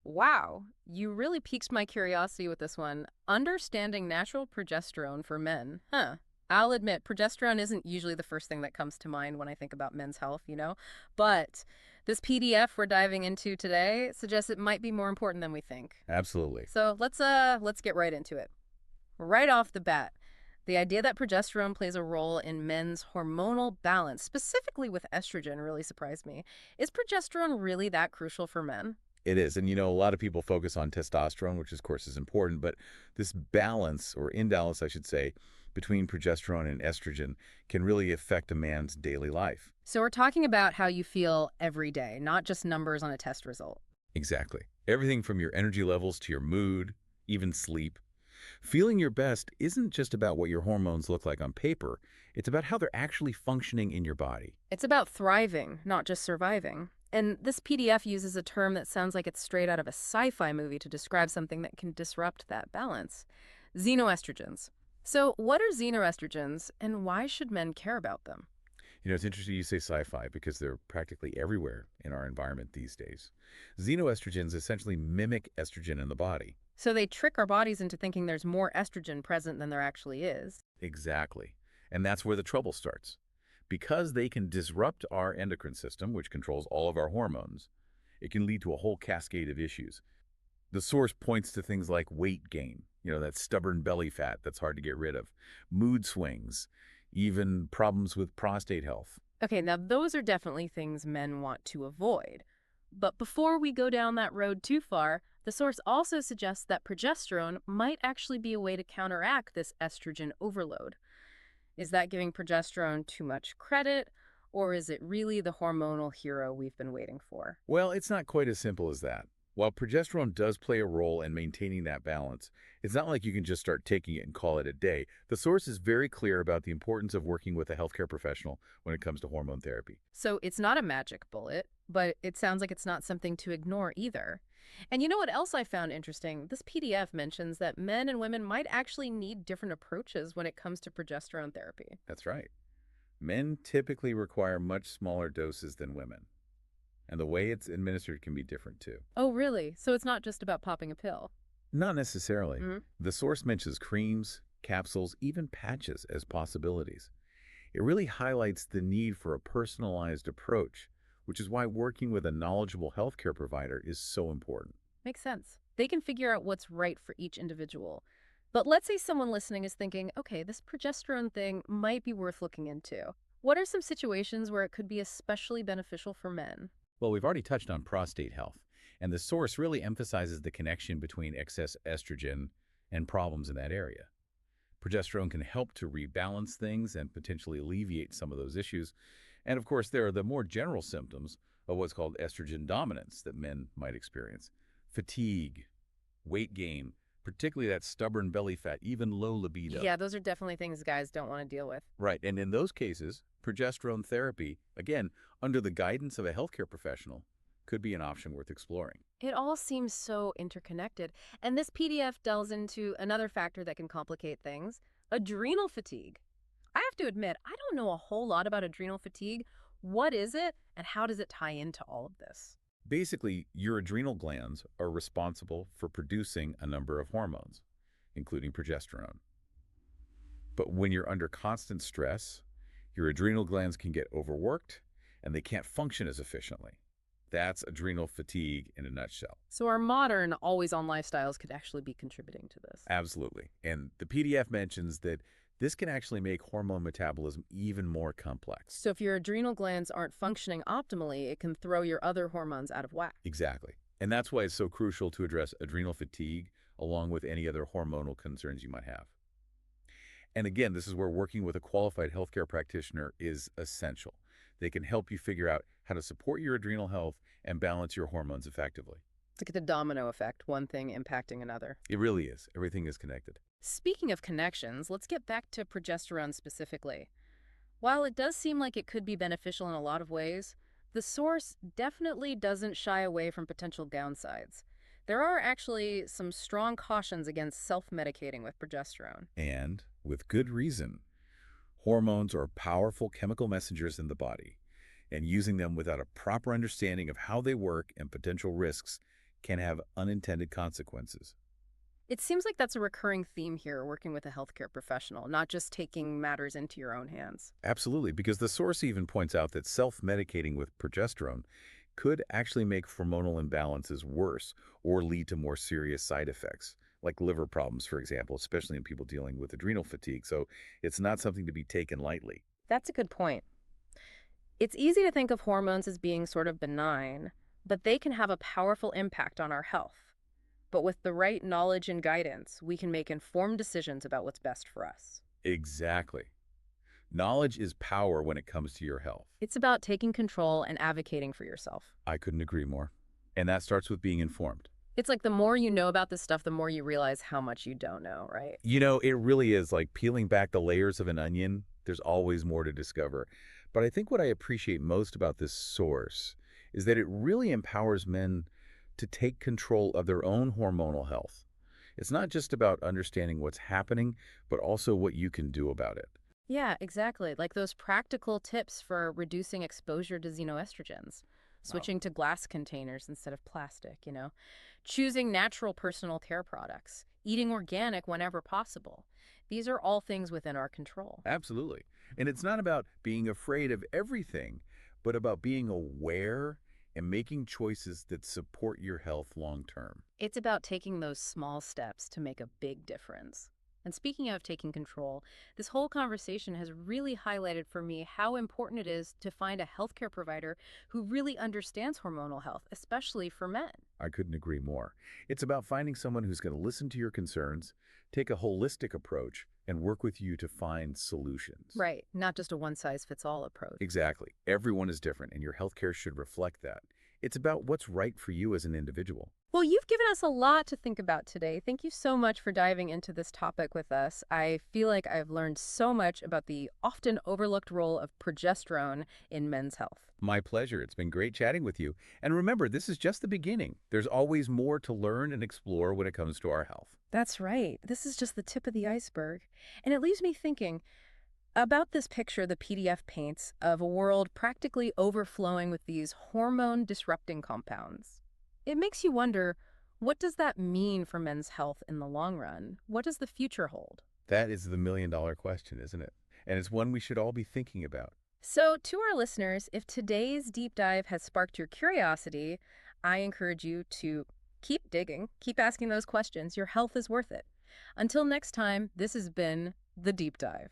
Wow, you really piqued my curiosity with this one. Understanding natural progesterone for men. Huh. I'll admit, progesterone isn't usually the first thing that comes to mind when I think about men's health. But this PDF we're diving into today suggests it might be more important than we think. Absolutely. So let's get right into it. Right off the bat, the idea that progesterone plays a role in men's hormonal balance, specifically with estrogen, really surprised me. Is progesterone really that crucial for men? It is. And, a lot of people focus on testosterone, which, of course, is important. But this balance, or imbalance, I should say, between progesterone and estrogen can really affect a man's daily life. So we're talking about how you feel every day, not just numbers on a test result. Exactly. Everything from your energy levels to your mood, even sleep. Feeling your best isn't just about what your hormones look like on paper. It's about how they're actually functioning in your body. It's about thriving, not just surviving. And this PDF uses a term that sounds like it's straight out of a sci-fi movie to describe something that can disrupt that balance. Xenoestrogens. So what are xenoestrogens and why should men care about them? It's interesting you say sci-fi because they're practically everywhere in our environment these days. Xenoestrogens essentially mimic estrogen in the body. So they trick our bodies into thinking there's more estrogen present than there actually is. Exactly. And that's where the trouble starts. Because they can disrupt our endocrine system, which controls all of our hormones, it can lead to a whole cascade of issues. The source points to things like weight gain, that stubborn belly fat that's hard to get rid of, mood swings, even problems with prostate health. Okay, now those are definitely things men want to avoid. But before we go down that road too far, the source also suggests that progesterone might actually be a way to counteract this estrogen overload. Is that giving progesterone too much credit, or is it really the hormonal hero we've been waiting for? Well, it's not quite as simple as that. While progesterone does play a role in maintaining that balance, it's not like you can just start taking it and call it a day. The source is very clear about the importance of working with a healthcare professional when it comes to hormone therapy. So it's not a magic bullet, but it sounds like it's not something to ignore either. And you know what else I found interesting? This PDF mentions that men and women might actually need different approaches when it comes to progesterone therapy. That's right. Men typically require much smaller doses than women, and the way it's administered can be different too. Oh, really? So it's not just about popping a pill? Not necessarily. Mhm. The source mentions creams, capsules, even patches as possibilities. It really highlights the need for a personalized approach, which is why working with a knowledgeable healthcare provider is so important. Makes sense. They can figure out what's right for each individual. But let's say someone listening is thinking, okay, this progesterone thing might be worth looking into. What are some situations where it could be especially beneficial for men? Well, we've already touched on prostate health, and the source really emphasizes the connection between excess estrogen and problems in that area. Progesterone can help to rebalance things and potentially alleviate some of those issues. And of course, there are the more general symptoms of what's called estrogen dominance that men might experience. Fatigue, weight gain, particularly that stubborn belly fat, even low libido. Yeah, those are definitely things guys don't want to deal with. Right, and in those cases, progesterone therapy, again, under the guidance of a healthcare professional, could be an option worth exploring. It all seems so interconnected. And this PDF delves into another factor that can complicate things, adrenal fatigue. I have to admit, I don't know a whole lot about adrenal fatigue. What is it, and how does it tie into all of this? Basically, your adrenal glands are responsible for producing a number of hormones, including progesterone. But when you're under constant stress, your adrenal glands can get overworked and they can't function as efficiently. That's adrenal fatigue in a nutshell. So our modern, always-on lifestyles could actually be contributing to this. Absolutely. And the PDF mentions that this can actually make hormone metabolism even more complex. So if your adrenal glands aren't functioning optimally, it can throw your other hormones out of whack. Exactly. And that's why it's so crucial to address adrenal fatigue along with any other hormonal concerns you might have. And again, this is where working with a qualified healthcare practitioner is essential. They can help you figure out how to support your adrenal health and balance your hormones effectively. It's like the domino effect, one thing impacting another. It really is. Everything is connected. Speaking of connections, let's get back to progesterone specifically. While it does seem like it could be beneficial in a lot of ways, the source definitely doesn't shy away from potential downsides. There are actually some strong cautions against self-medicating with progesterone. And with good reason. Hormones are powerful chemical messengers in the body, and using them without a proper understanding of how they work and potential risks can have unintended consequences. It seems like that's a recurring theme here, working with a healthcare professional, not just taking matters into your own hands. Absolutely, because the source even points out that self-medicating with progesterone could actually make hormonal imbalances worse or lead to more serious side effects, like liver problems, for example, especially in people dealing with adrenal fatigue. So it's not something to be taken lightly. That's a good point. It's easy to think of hormones as being sort of benign, but they can have a powerful impact on our health. But with the right knowledge and guidance, we can make informed decisions about what's best for us. Exactly. Knowledge is power when it comes to your health. It's about taking control and advocating for yourself. I couldn't agree more. And that starts with being informed. It's like the more you know about this stuff, the more you realize how much you don't know, right? It really is like peeling back the layers of an onion. There's always more to discover. But I think what I appreciate most about this source is that it really empowers men to take control of their own hormonal health. It's not just about understanding what's happening, but also what you can do about it. Yeah, exactly. Like those practical tips for reducing exposure to xenoestrogens, Wow. switching to glass containers instead of plastic, choosing natural personal care products, eating organic whenever possible. These are all things within our control. Absolutely. And it's not about being afraid of everything, but about being aware and making choices that support your health long term. It's about taking those small steps to make a big difference. And speaking of taking control, this whole conversation has really highlighted for me how important it is to find a healthcare provider who really understands hormonal health, especially for men. I couldn't agree more. It's about finding someone who's going to listen to your concerns, take a holistic approach, and work with you to find solutions. Right, not just a one-size-fits-all approach. Exactly. Everyone is different, and your healthcare should reflect that. It's about what's right for you as an individual. Well, you've given us a lot to think about today. Thank you so much for diving into this topic with us. I feel like I've learned so much about the often overlooked role of progesterone in men's health. My pleasure. It's been great chatting with you. And remember, this is just the beginning. There's always more to learn and explore when it comes to our health. That's right. This is just the tip of the iceberg. And it leaves me thinking about this picture the PDF paints of a world practically overflowing with these hormone-disrupting compounds. It makes you wonder, what does that mean for men's health in the long run? What does the future hold? That is the million-dollar question, isn't it? And it's one we should all be thinking about. So, to our listeners, if today's deep dive has sparked your curiosity, I encourage you to keep digging, keep asking those questions. Your health is worth it. Until next time, this has been The Deep Dive.